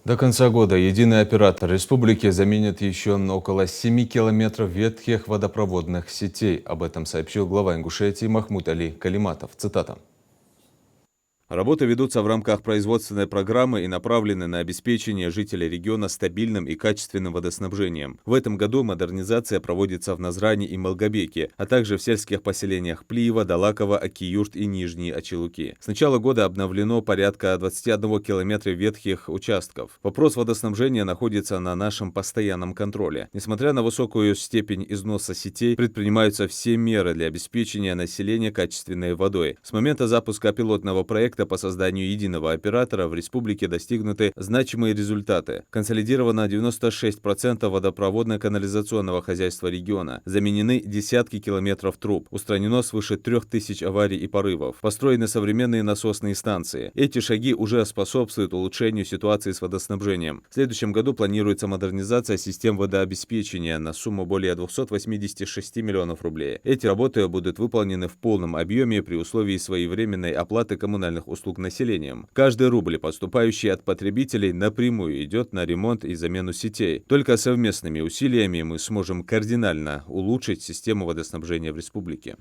До конца года единый оператор республики заменит еще около 7 километров ветхих водопроводных сетей. Об этом сообщил глава Ингушетии Махмуд Али Калиматов. Цитата. Работы ведутся в рамках производственной программы и направлены на обеспечение жителей региона стабильным и качественным водоснабжением. В этом году модернизация проводится в Назране и Малгобеке, а также в сельских поселениях Плиева, Далаково, Акиюрт и Нижние Очелуки. С начала года обновлено порядка 21 километра ветхих участков. Вопрос водоснабжения находится на нашем постоянном контроле. Несмотря на высокую степень износа сетей, предпринимаются все меры для обеспечения населения качественной водой. С момента запуска пилотного проекта по созданию единого оператора в республике достигнуты значимые результаты. Консолидировано 96% водопроводно-канализационного хозяйства региона. Заменены десятки километров труб. Устранено свыше 3000 аварий и порывов. Построены современные насосные станции. Эти шаги уже способствуют улучшению ситуации с водоснабжением. В следующем году планируется модернизация систем водообеспечения на сумму более 286 миллионов рублей. Эти работы будут выполнены в полном объеме при условии своевременной оплаты коммунальных услуг населением. Каждый рубль, поступающий от потребителей, напрямую идет на ремонт и замену сетей. Только совместными усилиями мы сможем кардинально улучшить систему водоснабжения в республике.